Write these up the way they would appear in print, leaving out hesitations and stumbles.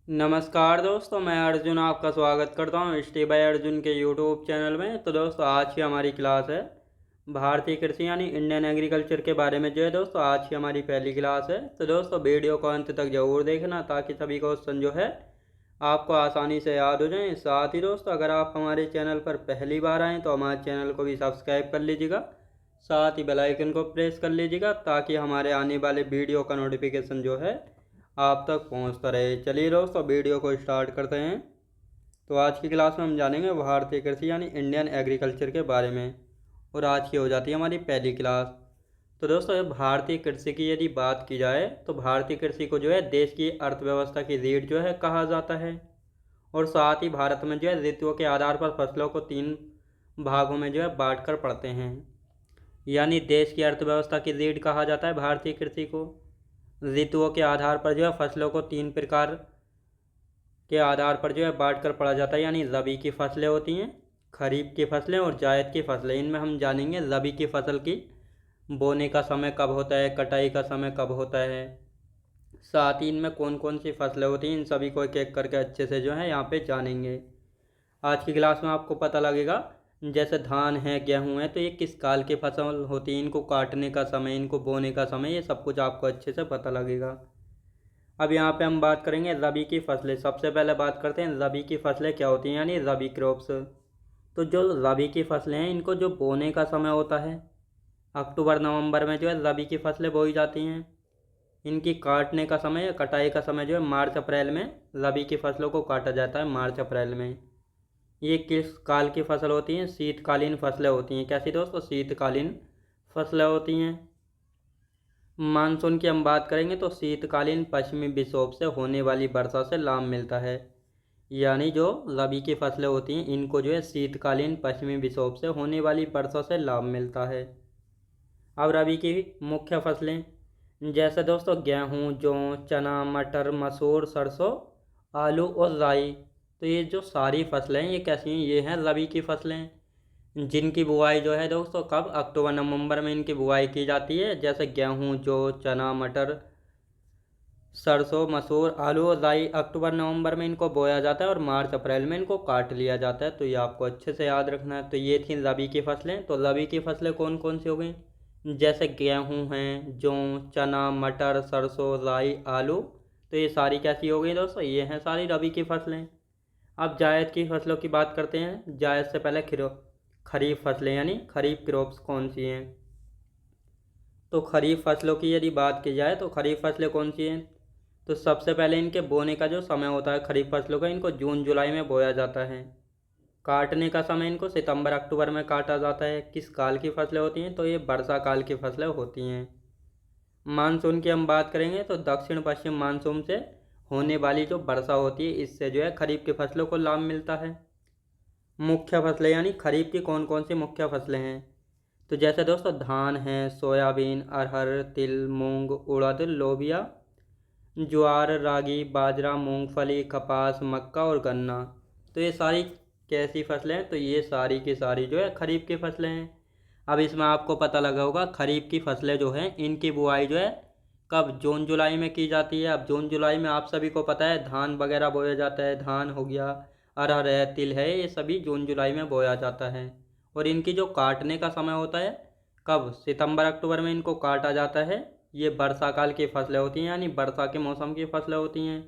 नमस्कार दोस्तों, मैं अर्जुन आपका स्वागत करता हूँ स्टे बाय अर्जुन के यूट्यूब चैनल में। तो दोस्तों, आज की हमारी क्लास है भारतीय कृषि यानी इंडियन एग्रीकल्चर के बारे में। जो है दोस्तों, आज की हमारी पहली क्लास है। तो दोस्तों, वीडियो को अंत तक जरूर देखना ताकि सभी क्वेश्चन जो है आपको आसानी से याद हो जाएं। साथ ही दोस्तों, अगर आप हमारे चैनल पर पहली बार आएँ तो हमारे चैनल को भी सब्सक्राइब कर लीजिएगा, साथ ही बेल आइकन को प्रेस कर लीजिएगा ताकि हमारे आने वाले वीडियो का नोटिफिकेशन जो है आप तक पहुंचता रहे। चलिए दोस्तों, वीडियो को स्टार्ट करते हैं। तो आज की क्लास में हम जानेंगे भारतीय कृषि यानी इंडियन एग्रीकल्चर के बारे में, और आज की हो जाती है हमारी पहली क्लास। तो दोस्तों, भारतीय कृषि की यदि बात की जाए तो भारतीय कृषि को जो है देश की अर्थव्यवस्था की रीढ़ जो है कहा जाता है। और साथ ही भारत में जो है ऋतुओं के आधार पर फसलों को 3 भागों में जो है बांट कर पढ़ते हैं। यानी देश की अर्थव्यवस्था की रीढ़ कहा जाता है भारतीय कृषि को। ऋतुओं के आधार पर जो है फसलों को 3 प्रकार के आधार पर जो है बांट कर पढ़ा जाता है। यानी रबी की फसलें होती हैं, खरीफ की फसलें और जायद की फसलें। इनमें हम जानेंगे रबी की फसल की बोने का समय कब होता है, कटाई का समय कब होता है, साथ ही इनमें कौन कौन सी फसलें होती हैं, इन सभी को एक एक करके अच्छे से जो है यहाँ पे जानेंगे। आज की क्लास में आपको पता लगेगा जैसे धान है, गेहूँ है, तो ये किस काल की फसल होती है, इनको काटने का समय, इनको बोने का समय, ये सब कुछ आपको अच्छे से पता लगेगा। अब यहाँ पे हम बात करेंगे रबी की फसलें। सबसे पहले बात करते हैं रबी की फसलें क्या होती हैं, यानी रबी क्रॉप्स। तो जो रबी की फसलें हैं, इनको जो बोने का समय होता है अक्टूबर नवंबर में जो है रबी की फसलें बोई जाती हैं। इनकी काटने का समय या कटाई का समय जो है मार्च अप्रैल में रबी की फसलों को काटा जाता है, मार्च अप्रैल में। ये किस काल की फसल होती हैं? शीतकालीन फसलें होती हैं। कैसी दोस्तों? शीतकालीन फसलें होती हैं। मानसून की हम बात करेंगे तो शीतकालीन पश्चिमी विक्षोभ से होने वाली वर्षा से लाभ मिलता है। यानी जो रबी की फसलें होती हैं, इनको जो है शीतकालीन पश्चिमी विक्षोभ से होने वाली वर्षा से लाभ मिलता है। अब रबी की मुख्य फसलें जैसे दोस्तों गेहूँ, जौ, चना, मटर, मसूर, सरसों, आलू और राई। तो ये जो सारी फसलें हैं ये कैसी हैं? ये हैं रबी की फसलें, जिनकी बुआई जो है दोस्तों कब? अक्टूबर नवंबर में इनकी बुआई की जाती है। जैसे गेहूँ, जौ, चना, मटर, सरसों, मसूर, आलू और राई अक्टूबर नवंबर में इनको बोया जाता है और मार्च अप्रैल में इनको काट लिया जाता है। तो ये आपको अच्छे से याद रखना है। तो ये थी रबी की फसलें। तो रबी की फसलें कौन कौन सी हो गई? जैसे गेहूँ हैं, जौ, चना, मटर, सरसों, राई, आलू। तो ये सारी कैसी हो गई दोस्तों? ये हैं सारी रबी की फसलें। अब जायद की फसलों की बात करते हैं। जायद से पहले खरीफ फसलें यानी खरीफ क्रॉप्स कौन सी हैं? तो खरीफ फसलों की यदि बात की जाए तो खरीफ फसलें कौन सी हैं? तो सबसे पहले इनके बोने का जो समय होता है खरीफ फसलों का, इनको जून जुलाई में बोया जाता है। काटने का समय इनको सितंबर अक्टूबर में काटा जाता है। किस काल की फसलें होती हैं? तो ये वर्षा काल की फसलें होती हैं। मानसून की हम बात करेंगे तो दक्षिण पश्चिम मानसून से होने वाली जो वर्षा होती है, इससे जो है खरीफ की फसलों को लाभ मिलता है। मुख्य फसलें यानी खरीफ की कौन कौन सी मुख्य फसलें हैं? तो जैसे दोस्तों धान है, सोयाबीन, अरहर, तिल, मूंग, उड़द, लोबिया, ज्वार, रागी, बाजरा, मूंगफली, कपास, मक्का और गन्ना। तो ये सारी कैसी फसलें हैं? तो ये सारी की सारी जो है खरीफ की फसलें हैं। अब इसमें आपको पता लगा होगा खरीफ की फसलें जो हैं इनकी बुआई जो है कब? जून जुलाई में की जाती है। अब जून जुलाई में आप सभी को पता है धान वगैरह बोया जाता है। धान हो गया, अरहर है, तिल है, ये सभी जून जुलाई में बोया जाता है। और इनकी जो काटने का समय होता है कब? सितंबर अक्टूबर में इनको काटा जाता है। ये वर्षा काल की फसलें होती हैं, यानी वर्षा के मौसम की फसलें होती हैं।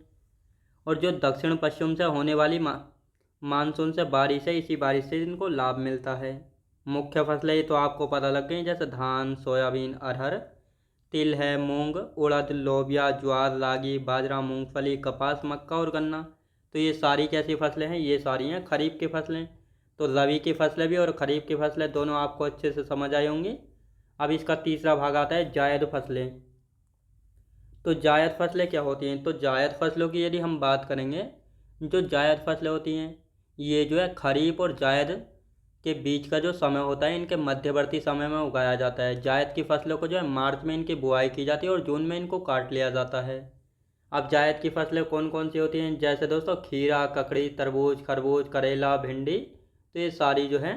और जो दक्षिण पश्चिम से होने वाली मानसून से बारिश है, इसी बारिश से इनको लाभ मिलता है। मुख्य फसलें ये तो आपको पता लग गई, जैसे धान, सोयाबीन, अरहर, तिल है, मूंग, उड़द, लोबिया, ज्वार, रागी, बाजरा, मूंगफली, कपास, मक्का और गन्ना। तो ये सारी कैसी फसलें हैं? ये सारी हैं खरीफ की फसलें। तो रबी की फसलें भी और खरीफ की फसलें दोनों आपको अच्छे से समझ आई होंगी। अब इसका तीसरा भाग आता है जायद फसलें। तो जायद फसलें क्या होती हैं? तो जायद फसलों की यदि हम बात करेंगे, जो जायद फसलें होती हैं ये जो है खरीफ और जायद के बीच का जो समय होता है, इनके मध्यवर्ती समय में उगाया जाता है। जायद की फसलों को जो है मार्च में इनकी बुआई की जाती है और जून में इनको काट लिया जाता है। अब जायद की फसलें कौन कौन सी होती हैं? जैसे दोस्तों खीरा, ककड़ी, तरबूज, खरबूज, करेला, भिंडी। तो ये सारी जो हैं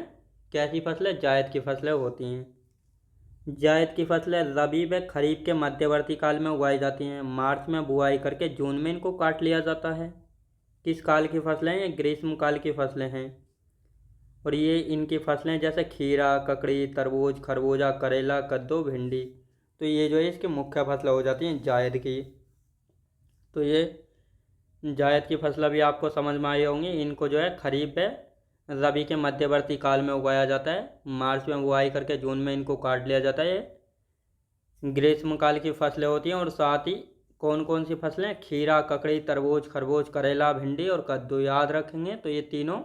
कैसी फसलें? जायद की फसलें होती हैं। जायद की फसलें रबी व खरीफ के मध्यवर्ती काल में उगाई जाती हैं। मार्च में बुआई करके जून में इनको काट लिया जाता है। किस काल की फसलें हैं? ये ग्रीष्म काल की फसलें हैं। और ये इनकी फसलें जैसे खीरा, ककड़ी, तरबूज, खरबूजा, करेला, कद्दू, भिंडी। तो ये जो है इसकी मुख्य फसलें हो जाती हैं जायद की। तो ये जायद की फसलें भी आपको समझ में आई होंगी। इनको जो है खरीफ है रबी के मध्यवर्ती काल में उगाया जाता है। मार्च में बुआई करके जून में इनको काट लिया जाता है। ये ग्रीष्म काल की फसलें होती हैं। और साथ ही कौन कौन सी फसलें? खीरा, ककड़ी, तरबूज, खरबूज, करेला, भिंडी और कद्दू। याद रखेंगे तो ये तीनों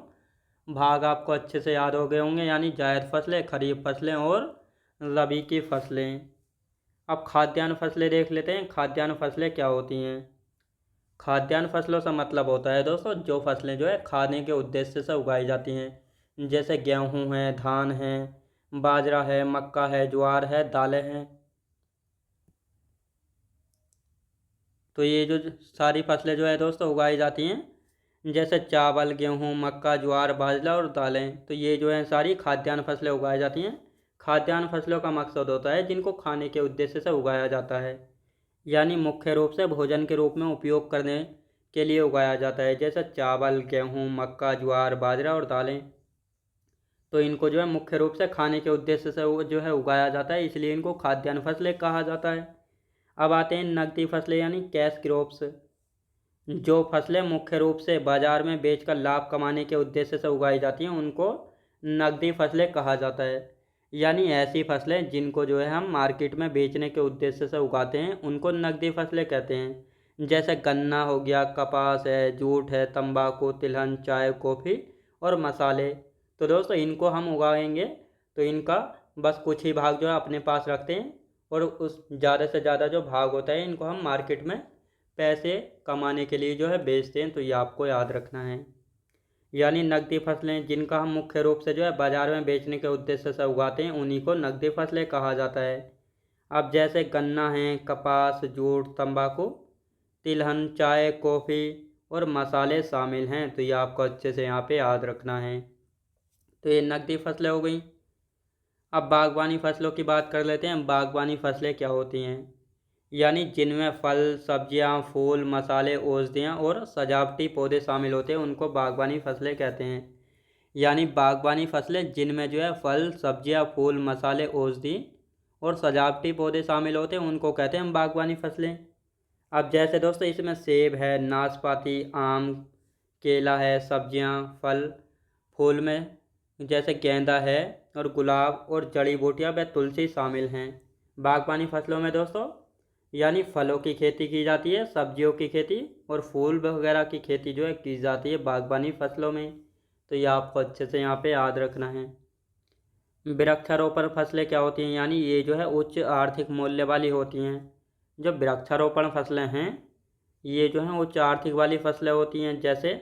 भाग आपको अच्छे से याद हो गए होंगे, यानी जायद फसलें, खरीफ फसलें और रबी की फसलें। अब खाद्यान्न फसलें देख लेते हैं। खाद्यान्न फसलें क्या होती हैं? खाद्यान्न फसलों से मतलब होता है दोस्तों जो फसलें जो है खाने के उद्देश्य से उगाई जाती हैं। जैसे गेहूँ है, धान है, बाजरा है, मक्का है, ज्वार है, दालें हैं। तो ये जो सारी फसलें जो है दोस्तों उगाई जाती हैं, जैसे चावल, गेहूँ, मक्का, ज्वार, बाजरा और दालें। तो ये जो है सारी खाद्यान्न फसलें उगाई जाती हैं। खाद्यान्न फसलों का मकसद होता है जिनको खाने के उद्देश्य से उगाया जाता है, यानी मुख्य रूप से भोजन के रूप में उपयोग करने के लिए उगाया जाता है। जैसे चावल, गेहूँ, मक्का, ज्वार, बाजरा और दालें। तो इनको जो है मुख्य रूप से खाने के उद्देश्य से वो जो है उगाया जाता है, इसलिए इनको खाद्यान्न फसलें कहा जाता है। अब आते हैं नकदी फसलें यानी कैश क्रॉप्स। जो फसलें मुख्य रूप से बाजार में बेचकर लाभ कमाने के उद्देश्य से उगाई जाती हैं उनको नकदी फसलें कहा जाता है। यानी ऐसी फसलें जिनको जो है हम मार्केट में बेचने के उद्देश्य से उगाते हैं उनको नकदी फसलें कहते हैं। जैसे गन्ना हो गया, कपास है, जूट है, तंबाकू, तिलहन, चाय, कॉफ़ी और मसाले। तो दोस्तों इनको हम उगाएंगे तो इनका बस कुछ ही भाग जो है अपने पास रखते हैं, और उस ज़्यादा से ज़्यादा जो भाग होता है इनको हम मार्केट में पैसे कमाने के लिए जो है बेचते हैं। तो ये आपको याद रखना है। यानी नकदी फसलें जिनका हम मुख्य रूप से जो है बाजार में बेचने के उद्देश्य से उगाते हैं उन्हीं को नकदी फसलें कहा जाता है। अब जैसे गन्ना है, कपास, जूट, तंबाकू, तिलहन, चाय, कॉफ़ी और मसाले शामिल हैं। तो ये आपको अच्छे से यहाँ पे याद रखना है। तो ये नकदी फसलें हो गई। अब बागवानी फसलों की बात कर लेते हैं। बागवानी फसलें क्या होती हैं? यानी जिनमें फल, सब्जियां, फूल, मसाले, औषधियाँ और सजावटी पौधे शामिल होते हैं उनको बागवानी फसलें कहते हैं। यानी बागवानी फसलें जिनमें जो है फल, सब्जियां, फूल, मसाले, औषधि और सजावटी पौधे शामिल होते हैं उनको कहते हैं बागवानी फसलें। अब जैसे दोस्तों इसमें सेब है, नाशपाती, आम, केला है, सब्जियां, फल, फूल में जैसे गेंदा है और गुलाब और जड़ी बूटियां व तुलसी शामिल हैं। बागवानी फसलों में दोस्तों यानी फलों की खेती की जाती है, सब्जियों की खेती और फूल वगैरह की खेती जो है की जाती है बागवानी फसलों में। तो ये आपको अच्छे से यहाँ पे याद रखना है। वृक्षारोपण फसलें क्या होती हैं? यानी ये जो है उच्च आर्थिक मूल्य वाली होती हैं। जो वृक्षारोपण फसलें हैं ये जो हैं उच्च आर्थिक वाली फसलें होती हैं। जैसे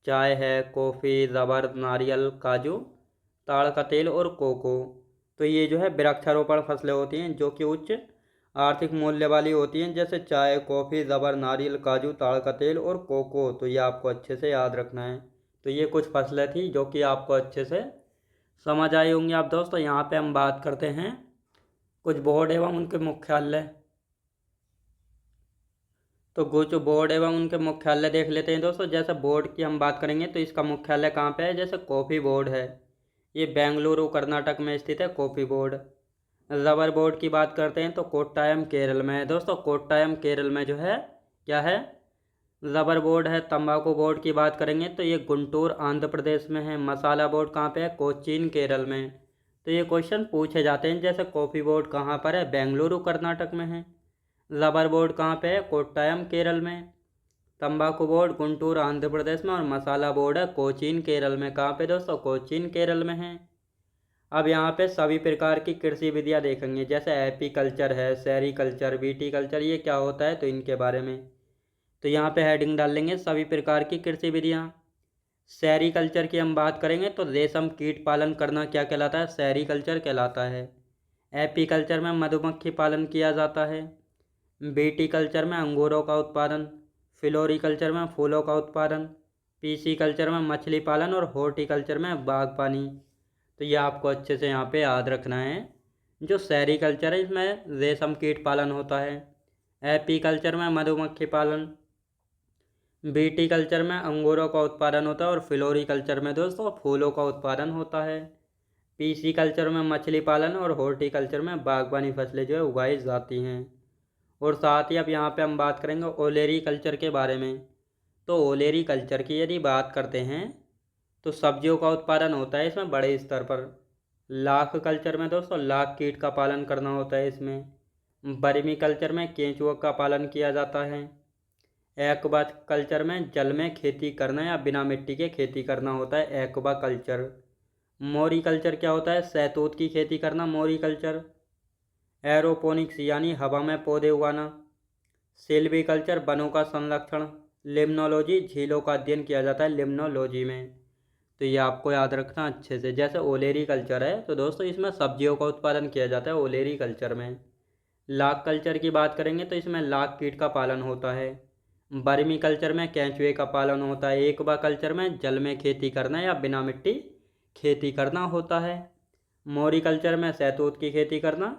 चाय है, कॉफ़ी, रबर, नारियल, काजू, ताड़ का तेल और कोको। तो ये जो है वृक्षारोपण फसलें होती हैं जो कि उच्च आर्थिक मूल्य वाली होती हैं। जैसे चाय, कॉफ़ी, रबर, नारियल, काजू, ताड़ का तेल और कोको। तो ये आपको अच्छे से याद रखना है। तो ये कुछ फसलें थी जो कि आपको अच्छे से समझ आई होंगी। आप दोस्तों यहाँ पे हम बात करते हैं कुछ बोर्ड एवं उनके मुख्यालय। तो कुछ बोर्ड एवं उनके मुख्यालय देख लेते हैं दोस्तों। जैसे बोर्ड की हम बात करेंगे तो इसका मुख्यालय कहाँ पे है? जैसे कॉफ़ी बोर्ड है, ये बेंगलुरु कर्नाटक में स्थित है कॉफ़ी बोर्ड। रबर बोर्ड की बात करते हैं तो कोट्टायम केरल में है दोस्तों। कोट्टायम केरल में जो है क्या है? रबर बोर्ड है। तंबाकू बोर्ड की बात करेंगे तो ये गुंटूर आंध्र प्रदेश में है। मसाला बोर्ड कहाँ पे है? कोचीन केरल में। तो ये क्वेश्चन पूछे जाते हैं। जैसे कॉफ़ी बोर्ड कहाँ पर है? बेंगलुरु कर्नाटक में है। रबर बोर्ड कहाँ पे है? कोट्टायम केरल में। तंबाकू बोर्ड गुंटूर आंध्र प्रदेश में। और मसाला बोर्ड है कोचीन केरल में। कहाँ पे दोस्तों? कोचीन केरल में है। अब यहाँ पे सभी प्रकार की कृषि विधियाँ देखेंगे। जैसे एपीकल्चर है, सेरीकल्चर, विटीकल्चर, ये क्या होता है तो इनके बारे में। तो यहाँ पे हेडिंग डाल लेंगे सभी प्रकार की कृषि विधियाँ। सेरीकल्चर की हम बात करेंगे तो रेशम कीट पालन करना क्या कहलाता है? सेरीकल्चर कहलाता है। एपीकल्चर में मधुमक्खी पालन किया जाता है। विटीकल्चर में अंगूरों का उत्पादन। फ्लोरिकल्चर में फूलों का उत्पादन। पीसीकल्चर में मछली पालन। और हॉर्टिकल्चर में बागबानी। तो ये आपको अच्छे से यहाँ पे याद रखना है। जो सेरीकल्चर है इसमें रेशम कीट पालन होता है। एपीकल्चर में मधुमक्खी पालन। विटीकल्चर में अंगूरों का उत्पादन होता है और फ्लोरिकल्चर में दोस्तों फूलों का उत्पादन होता है। पीसीकल्चर में मछली पालन और हॉर्टिकल्चर में बागवानी फसलें जो है उगाई जाती हैं। और साथ ही अब यहाँ पे हम बात करेंगे ओलेरी कल्चर के बारे में। तो ओलेरी कल्चर की यदि बात करते हैं तो सब्जियों का उत्पादन होता है इसमें बड़े स्तर पर। लाख कल्चर में दोस्तों लाख कीट का पालन करना होता है इसमें। बर्मी कल्चर में केंचुओं का पालन किया जाता है। एक्वा कल्चर में जल में खेती करना या बिना मिट्टी के खेती करना होता है एक्वा कल्चर। मोरी कल्चर क्या होता है? शहतूत की खेती करना मोरी कल्चर। एरोपोनिक्स यानी हवा में पौधे उगाना। सिल्वी कल्चर वनों का संरक्षण। लिम्नोलॉजी झीलों का अध्ययन किया जाता है लिम्नोलॉजी में। तो ये आपको याद रखना अच्छे से। जैसे ओलेरी कल्चर है तो दोस्तों इसमें सब्जियों का उत्पादन किया जाता है ओलेरी कल्चर में। लाख कल्चर की बात करेंगे तो इसमें लाख कीट का पालन होता है। बर्मी कल्चर में केंचुए का पालन होता है। एक्वा कल्चर में जल में खेती करना या बिना मिट्टी खेती करना होता है। मोरी कल्चर में शहतूत की खेती करना।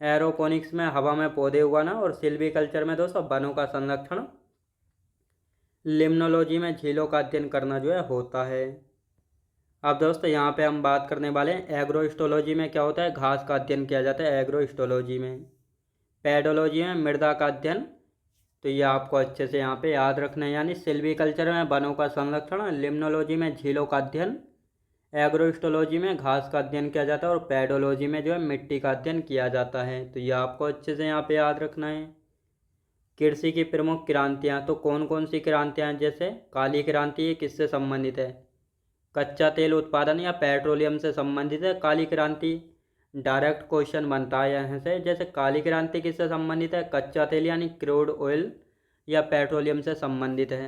एरोपोनिक्स में हवा में पौधे उगाना। और सिल्वी कल्चर में दोस्तों वनों का संरक्षण। लिम्नोलॉजी में झीलों का अध्ययन करना जो है होता है। अब दोस्तों यहाँ पे हम बात करने वाले हैं एग्रोस्टोलॉजी में क्या होता है? घास का अध्ययन किया जाता है एग्रोस्टोलॉजी में। पेडोलॉजी में मृदा का अध्ययन। तो ये आपको अच्छे से यहाँ पे याद रखना है। यानी सिल्वीकल्चर में वनों का संरक्षण, लिम्नोलॉजी में झीलों का अध्ययन, एग्रोस्टोलॉजी में घास का अध्ययन किया जाता है और पेडोलॉजी में जो है मिट्टी का अध्ययन किया जाता है। तो ये आपको अच्छे से यहाँ पे याद रखना है। कृषि की प्रमुख क्रांतियाँ, तो कौन कौन सी क्रांतियाँ? जैसे काली क्रांति, ये किससे संबंधित है? कच्चा तेल उत्पादन या पेट्रोलियम से संबंधित है काली क्रांति। डायरेक्ट क्वेश्चन बनता है यहाँ से। जैसे काली क्रांति किससे संबंधित है? कच्चा तेल यानी क्रूड ऑयल या पेट्रोलियम से संबंधित है।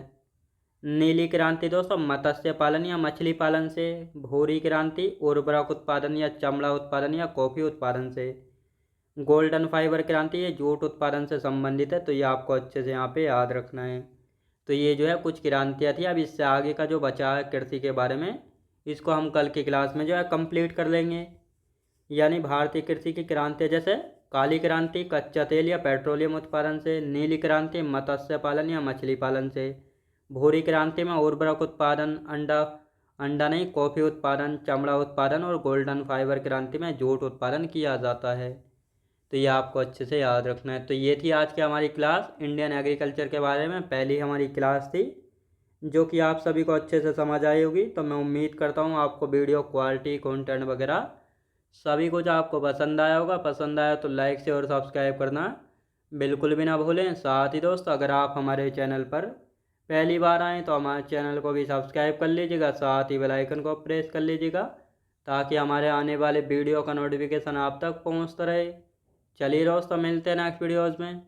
नीली क्रांति दोस्तों मत्स्य पालन या मछली पालन से। भूरी क्रांति उर्वरक उत्पादन या चमड़ा उत्पादन या कॉफी उत्पादन से। गोल्डन फाइबर क्रांति ये जूट उत्पादन से संबंधित है। तो ये आपको अच्छे से यहाँ पे याद रखना है। तो ये जो है कुछ क्रांतियाँ थी। अब इससे आगे का जो बचा है कृषि के बारे में, इसको हम कल की क्लास में जो है कंप्लीट कर लेंगे। यानी भारतीय कृषि की क्रांतियाँ, जैसे काली क्रांति कच्चा तेल या पेट्रोलियम उत्पादन से। नीली क्रांति मत्स्य पालन या मछली पालन से। भूरी क्रांति में उर्वरक उत्पादन, अंडा नहीं कॉफ़ी उत्पादन, चमड़ा उत्पादन। और गोल्डन फाइबर क्रांति में जूट उत्पादन किया जाता है। तो ये आपको अच्छे से याद रखना है। तो ये थी आज की हमारी क्लास इंडियन एग्रीकल्चर के बारे में। पहली हमारी क्लास थी जो कि आप सभी को अच्छे से समझ आई होगी। तो मैं उम्मीद करता हूँ आपको वीडियो क्वालिटी, कंटेंट वगैरह सभी कुछ आपको पसंद आया होगा। पसंद आया तो लाइक से और सब्सक्राइब करना बिल्कुल भी ना भूलें। साथ ही दोस्त अगर आप हमारे चैनल पर पहली बार आएँ तो हमारे चैनल को भी सब्सक्राइब कर लीजिएगा। साथ ही बेल आइकन को प्रेस कर लीजिएगा ताकि हमारे आने वाले वीडियो का नोटिफिकेशन आप तक पहुँचता रहे। चलिए दोस्तों मिलते हैं नेक्स्ट वीडियोज़ में।